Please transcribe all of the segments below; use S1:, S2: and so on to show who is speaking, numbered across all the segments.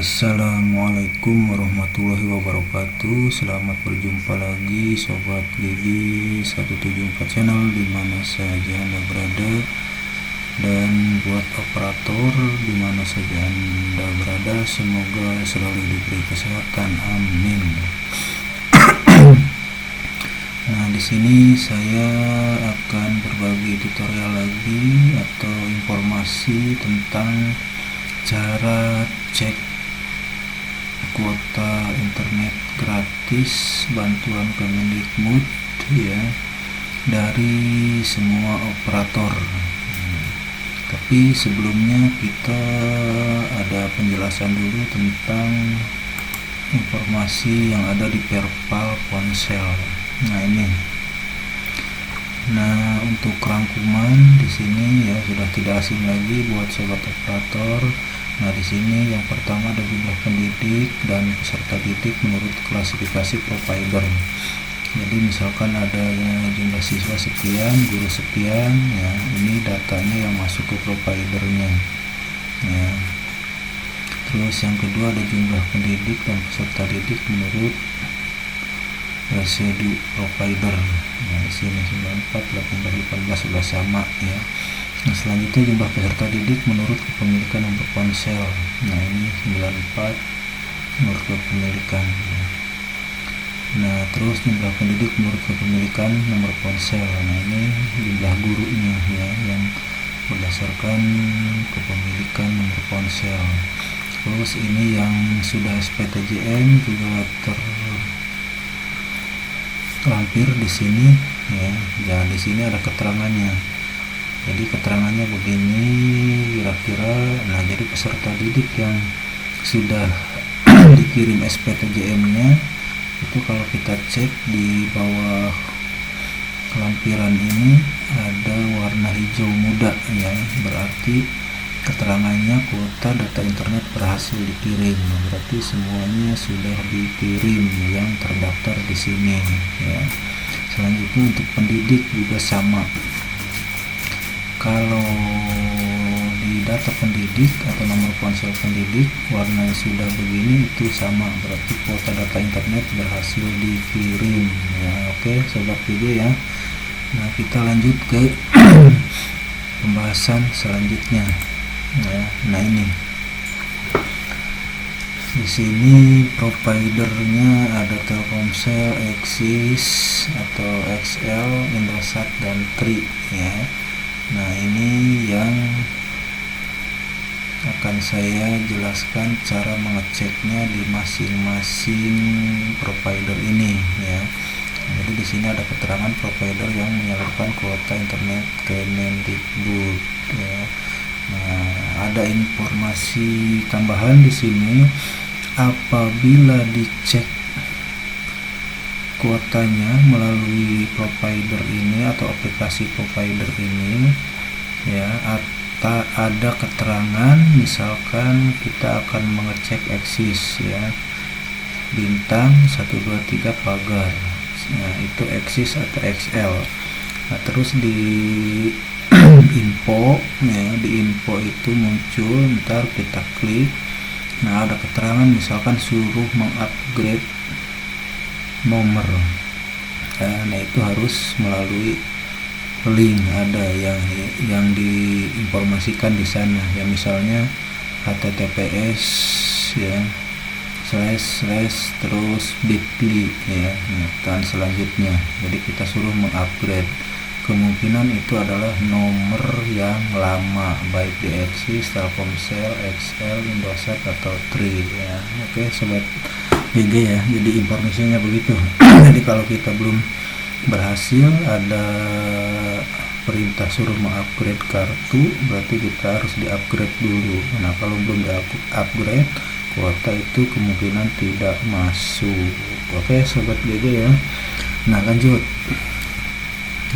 S1: Assalamualaikum warahmatullahi wabarakatuh. Selamat berjumpa lagi Sobat Gigi 174 channel dimana saja Anda berada, dan buat operator dimana saja Anda berada, semoga selalu diberi kesehatan, amin. Nah, di sini saya akan berbagi tutorial lagi atau informasi tentang cara cek kuota internet gratis bantuan Kemendikbud ya, dari semua operator. Tapi sebelumnya kita ada penjelasan dulu tentang informasi yang ada di Perpal Ponsel. Nah ini. Nah, untuk rangkuman di sini ya sudah tidak asing lagi buat sobat operator. Nah, di sini yang pertama ada jumlah pendidik dan peserta didik menurut klasifikasi provider. Jadi misalkan ada jumlah siswa sekian, guru sekian, ya ini datanya yang masuk ke providernya. Ya. Terus yang kedua ada jumlah pendidik dan peserta didik menurut residu provider. Nah, di sini 94, 18, 18 sudah sama ya. Nah, selanjutnya jumlah peserta didik menurut kepemilikan nomor ponsel. Nah, ini 94 menurut kepemilikan. Nah, terus jumlah pendidik menurut kepemilikan nomor ponsel. Nah, ini jumlah gurunya ya, yang berdasarkan kepemilikan nomor ponsel. Terus ini yang sudah SPTJM juga terlampir di sini ya. Dan di sini ada keterangannya. Jadi keterangannya begini kira-kira. Nah, jadi peserta didik yang sudah dikirim SPTJM-nya itu kalau kita cek di bawah lampiran ini ada warna hijau muda ya, berarti keterangannya kuota data internet berhasil dikirim. Berarti semuanya sudah dikirim yang terdaftar di sini ya. Selanjutnya untuk pendidik juga sama. Kalau di data pendidik atau nomor ponsel pendidik warnanya sudah begini, itu sama, berarti kuota data internet berhasil dikirim ya. Oke sobat PJ ya. Nah, kita lanjut ke pembahasan selanjutnya ya. Nah, ini di sini providernya ada Telkomsel, Axis atau XL, Indosat dan Tri ya. Nah, ini yang akan saya jelaskan cara mengeceknya di masing-masing provider ini ya. Jadi di sini ada keterangan provider yang menyalurkan kuota internet Kemendikbud ya. Nah, ada informasi tambahan di sini, apabila dicek kuotanya melalui provider ini atau aplikasi provider ini ya, ada keterangan misalkan kita akan mengecek Axis ya, bintang 123 pagar. Nah, itu Axis atau XL. Nah, terus di info ya, di info itu muncul, ntar kita klik. Nah, ada keterangan misalkan suruh mengupgrade nomor. Nah, itu harus melalui link, ada yang diinformasikan di sana ya, misalnya https ya // terus bit.ly ya. Nah, dan selanjutnya jadi kita suruh mengupgrade, kemungkinan itu adalah nomor yang lama baik di Axis, Telkomsel, XL, Indosat atau Tri ya. Oke sobat GG ya, jadi informasinya begitu. Jadi kalau kita belum berhasil ada perintah suruh mengupgrade kartu, berarti kita harus di-upgrade dulu. Nah, kalau belum di-upgrade, kuota itu kemungkinan tidak masuk. Oke sobat GG ya. Nah, lanjut.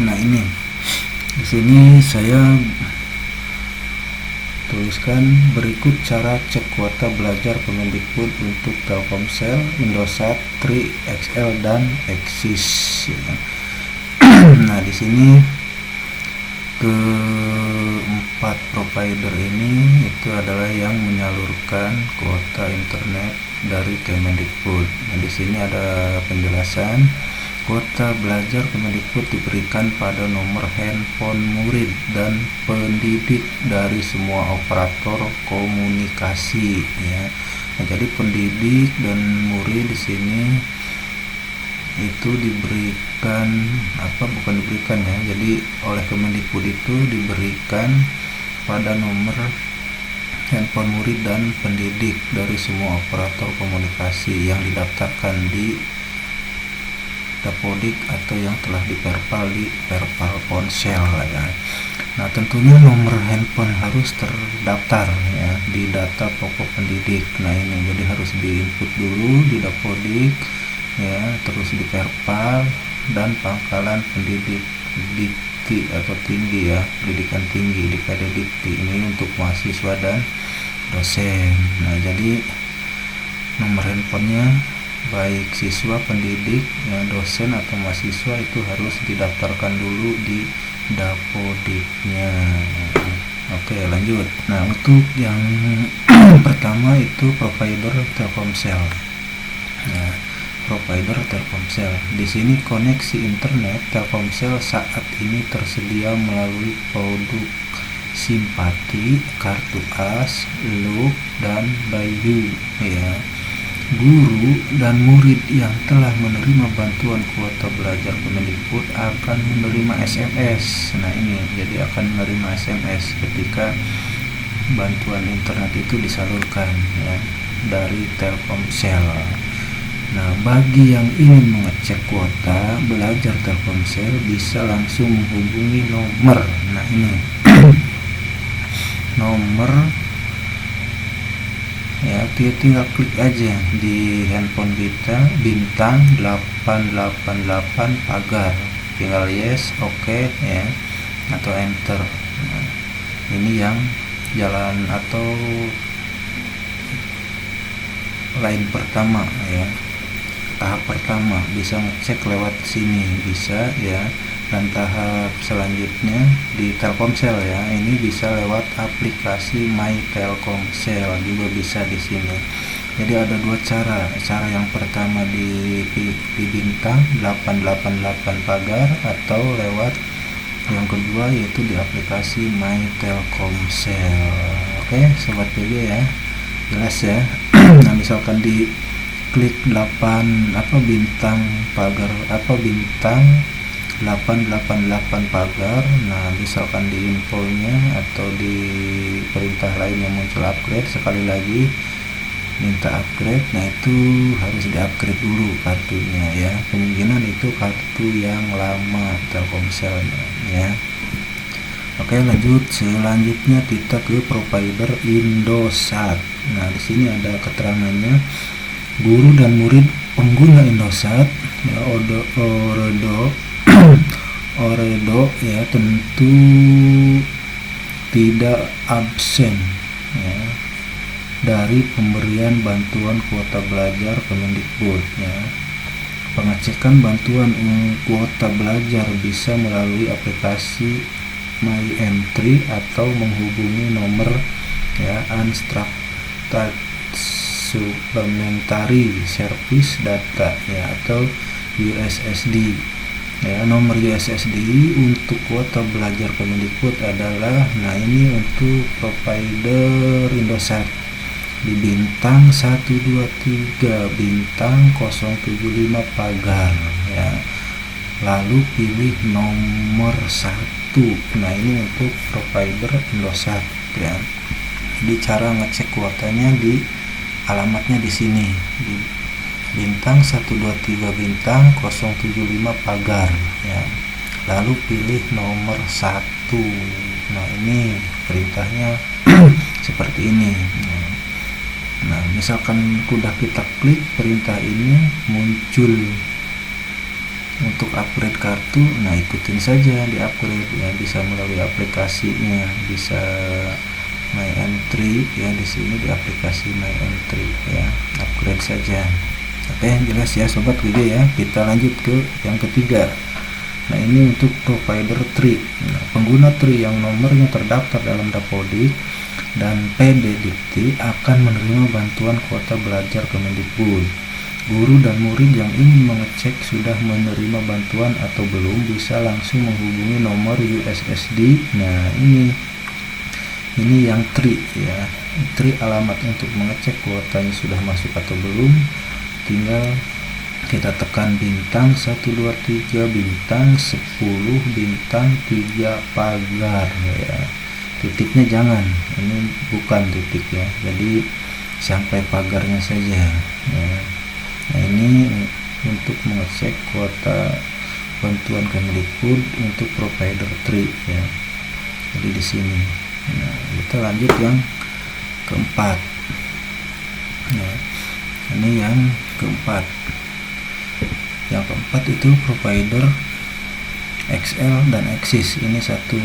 S1: Nah, ini di sini saya tuliskan berikut cara cek kuota belajar Kemendikbud untuk Telkomsel, Indosat, Tri, XL dan Axis ya. Nah, di sini keempat 4 provider ini itu adalah yang menyalurkan kuota internet dari Kemendikbud. Nah, di sini ada penjelasan. Kuota belajar Kemendikbud diberikan pada nomor handphone murid dan pendidik dari semua operator komunikasi, ya. Nah, jadi pendidik dan murid di sini itu diberikan bukan diberikan ya, jadi oleh Kemendikbud itu diberikan pada nomor handphone murid dan pendidik dari semua operator komunikasi yang didaftarkan di Dapodik atau yang telah diperpal di Perpal Ponsel, ya. Nah, tentunya nomor handphone harus terdaftar ya di data pokok pendidik. Nah, ini jadi harus diinput dulu di Dapodik, ya, terus di Perpal dan pangkalan pendidik dikti atau tinggi, ya, pendidikan tinggi di Dikti. Ini untuk mahasiswa dan dosen. Nah, jadi nomor handphonenya baik siswa, pendidik, ya, dosen atau mahasiswa itu harus didaftarkan dulu di Dapodiknya. Oke, lanjut. Nah, untuk yang pertama itu provider Telkomsel. Nah, provider Telkomsel. Di sini koneksi internet Telkomsel saat ini tersedia melalui produk Simpati, Kartu As, Loop, dan Bayu, ya. Guru dan murid yang telah menerima bantuan kuota belajar Kemendikbud akan menerima SMS. Nah, ini jadi akan menerima SMS ketika bantuan internet itu disalurkan, ya, dari Telkomsel. Nah, bagi yang ingin mengecek kuota belajar Telkomsel bisa langsung menghubungi nomor. Nah, ini nomor, ya, tinggal klik aja di handphone kita bintang 888 pagar, tinggal yes, oke, ya, atau enter. Nah, ini yang jalan atau line pertama, ya, tahap pertama bisa ngecek lewat sini bisa, ya. Dan tahap selanjutnya di Telkomsel, ya, ini bisa lewat aplikasi My Telkomsel juga bisa di sini. Jadi ada dua cara. Cara yang pertama di bintang 888 pagar atau lewat yang kedua yaitu di aplikasi My Telkomsel. Oke, sobat PG, ya. Jelas, ya. Nah, misalkan di klik bintang pagar bintang 888 pagar. Nah, misalkan di infonya atau di perintah lain yang muncul upgrade, sekali lagi minta upgrade. Nah, itu harus di-upgrade dulu kartunya, ya. Kemungkinan itu kartu yang lama Telkomselnya, ya. Oke, lanjut. Selanjutnya kita ke provider Indosat. Nah, di sini ada keterangannya. Guru dan murid pengguna Indosat, ya, Oredo, ya, tentu tidak absen, ya, dari pemberian bantuan kuota belajar Kemendikbud, ya. Pengecekan bantuan kuota belajar bisa melalui aplikasi My Entry atau menghubungi nomor, ya, Unstructured Supplementary Service Data, ya, atau USSD. Ya, nomor USSD untuk kuota belajar Kemendikbud adalah, nah, ini untuk provider Indosat di bintang 123 bintang 075 pagar, ya. Lalu pilih nomor 1. Nah, ini untuk provider Indosat, ya. Jadi cara ngecek kuotanya di alamatnya di sini di bintang 123 bintang 075 pagar, ya. Lalu pilih nomor 1. Nah, ini perintahnya seperti ini. Nah, misalkan sudah kita klik perintah ini muncul untuk upgrade kartu. Nah, ikutin saja di upgrade, ya, bisa melalui aplikasinya, bisa My Entry, ya, di sini di aplikasi My Entry, ya, upgrade saja. Oke, jelas, ya, sobat GG, ya. Kita lanjut ke yang ketiga. Nah, ini untuk provider TRI. Nah, pengguna TRI yang nomornya terdaftar dalam Dapodik dan PDDikti akan menerima bantuan kuota belajar Kemendikbud. Guru dan murid yang ingin mengecek sudah menerima bantuan atau belum bisa langsung menghubungi nomor USSD. Nah, ini yang TRI ya. TRI alamat untuk mengecek kuotanya sudah masuk atau belum, tinggal kita tekan bintang 123 bintang 10 bintang 3 pagar ya. Titiknya jangan, ini bukan titik ya, jadi sampai pagarnya saja ya. Nah, ini untuk mengecek kuota bantuan Kemendikbud untuk provider TRI ya. Jadi di sini. Nah, kita lanjut yang keempat. Nah, ini yang keempat. Yang keempat itu provider XL dan Axis. Ini satu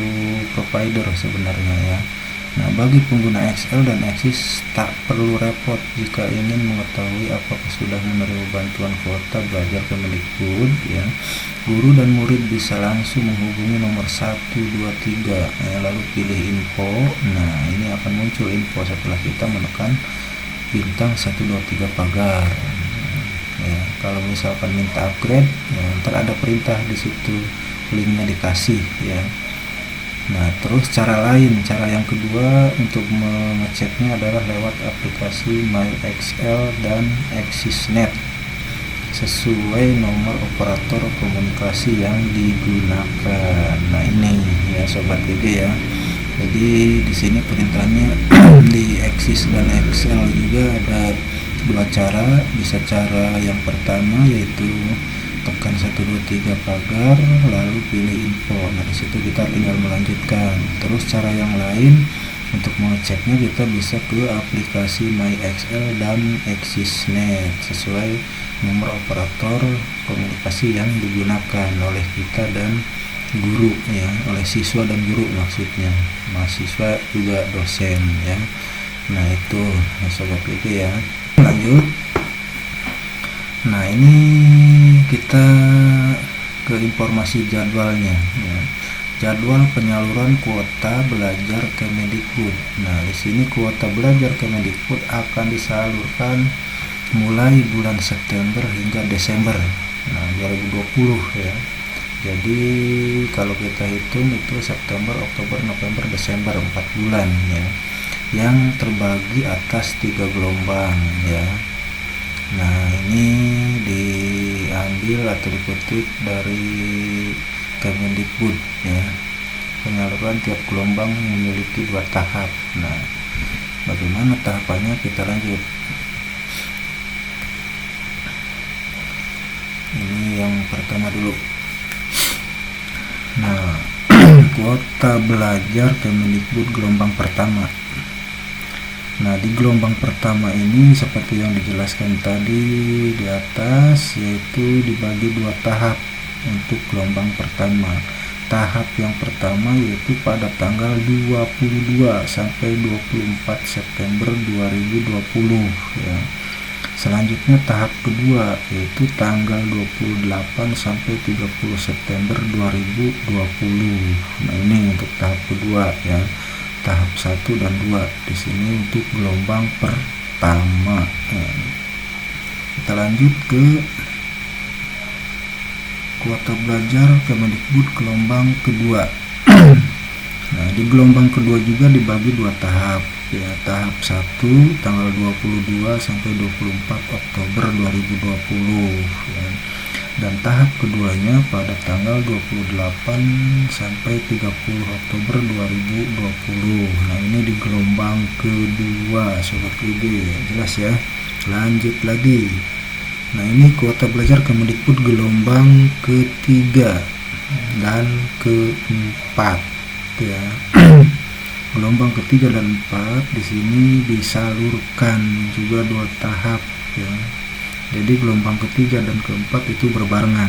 S1: provider sebenarnya ya. Nah, bagi pengguna XL dan Axis tak perlu repot jika ingin mengetahui apakah sudah menerima bantuan kuota belajar Kemendikbud ya. Guru dan murid bisa langsung menghubungi nomor 123 ya, lalu pilih info. Nah, ini akan muncul info setelah kita menekan bintang 123 pagar. Ya, kalau misalkan minta upgrade, ya, ntar ada perintah di situ, linknya dikasih ya. Nah, terus cara yang kedua untuk mengeceknya adalah lewat aplikasi MyXL dan AxisNet sesuai nomor operator komunikasi yang digunakan. Nah, ini ya sobat GG ya. Jadi di sini perintahnya di Axis dan XL juga ada dua cara. Bisa cara yang pertama yaitu tekan 123 pagar lalu pilih info. Nah, disitu kita tinggal melanjutkan. Terus cara yang lain untuk mengeceknya kita bisa ke aplikasi MyXL dan AxisNet sesuai nomor operator komunikasi yang digunakan oleh kita dan guru ya, oleh siswa dan guru maksudnya, mahasiswa juga dosen ya. Nah, itu sobat GG ya. Lanjut. Nah, ini kita ke informasi jadwalnya ya. Jadwal penyaluran kuota belajar Kemendikbud. Nah, di sini kuota belajar Kemendikbud akan disalurkan mulai bulan September hingga Desember 2020 ya. Jadi kalau kita hitung itu September, Oktober, November, Desember 4 bulan ya. Yang terbagi atas 3 gelombang ya. Nah, ini diambil atau dikutip dari Kemendikbud ya. Penyaluran tiap gelombang memiliki 2 tahap. Nah, bagaimana tahapannya, kita lanjut. Ini yang pertama dulu. Nah, kuota belajar Kemendikbud gelombang pertama. Nah, di gelombang pertama ini seperti yang dijelaskan tadi di atas, yaitu dibagi 2 tahap untuk gelombang pertama. Tahap yang pertama yaitu pada tanggal 22 sampai 24 September 2020 ya. Selanjutnya tahap kedua yaitu tanggal 28 sampai 30 September 2020. Nah, ini untuk tahap kedua ya. Tahap 1 dan 2 di sini untuk gelombang pertama. Nah, kita lanjut ke kuota belajar Kemendikbud gelombang kedua. Nah, di gelombang kedua juga dibagi 2 tahap ya. Tahap 1 tanggal 22 sampai 24 Oktober 2020 ya. Dan tahap keduanya pada tanggal 28 sampai 30 Oktober 2020. Nah, ini di gelombang kedua sobat GG, jelas ya. Lanjut lagi. Nah, ini kuota belajar Kemendikbud gelombang ketiga dan keempat ya. Gelombang ketiga dan 4 di sini disalurkan juga 2 tahap ya. Jadi gelombang ketiga dan keempat itu berbarengan.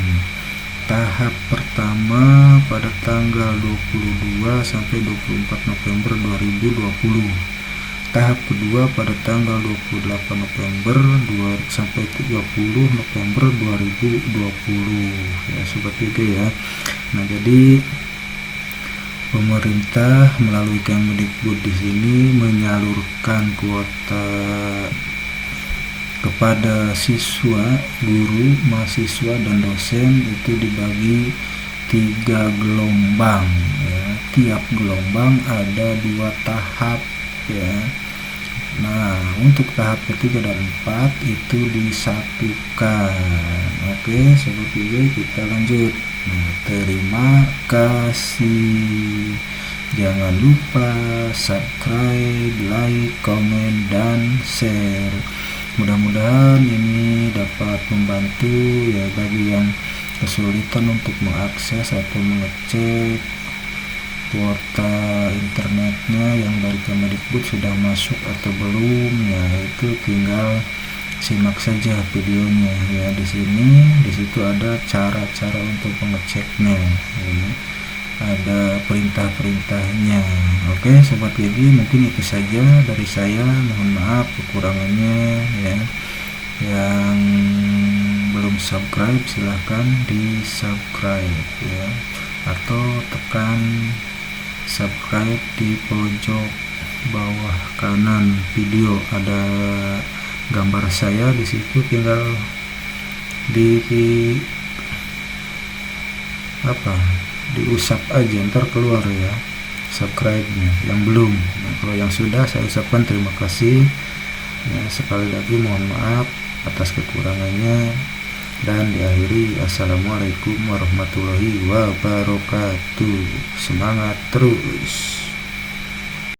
S1: Tahap pertama pada tanggal 22 sampai 24 November 2020. Tahap kedua pada tanggal 28 November sampai 30 November 2020 ya sobat GG ya. Nah, jadi pemerintah melalui Kemdikbud di sini menyalurkan kuota kepada siswa, guru, mahasiswa, dan dosen itu dibagi 3 gelombang ya. Tiap gelombang ada 2 tahap ya. Nah, untuk tahap ketiga dan 4 itu disatukan. Oke, seperti itu kita lanjut. Nah, terima kasih. Jangan lupa subscribe, like, komen, dan share. Mudah-mudahan ini dapat membantu ya bagi yang kesulitan untuk mengakses atau mengecek kuota internetnya yang dari Kemdikbud sudah masuk atau belum ya, itu tinggal simak saja videonya ya. Di situ ada cara-cara untuk mengeceknya ya. Ada perintah-perintahnya. Oke, Sobat Gigi, mungkin itu saja dari saya. Mohon maaf kekurangannya ya. Yang belum subscribe silahkan di subscribe ya, atau tekan subscribe di pojok bawah kanan video, ada gambar saya di situ, tinggal diusap aja, ntar keluar ya subscribe-nya yang belum. Nah, kalau yang sudah, saya ucapkan terima kasih ya. Sekali lagi mohon maaf atas kekurangannya, dan diakhiri assalamualaikum warahmatullahi wabarakatuh. Semangat terus.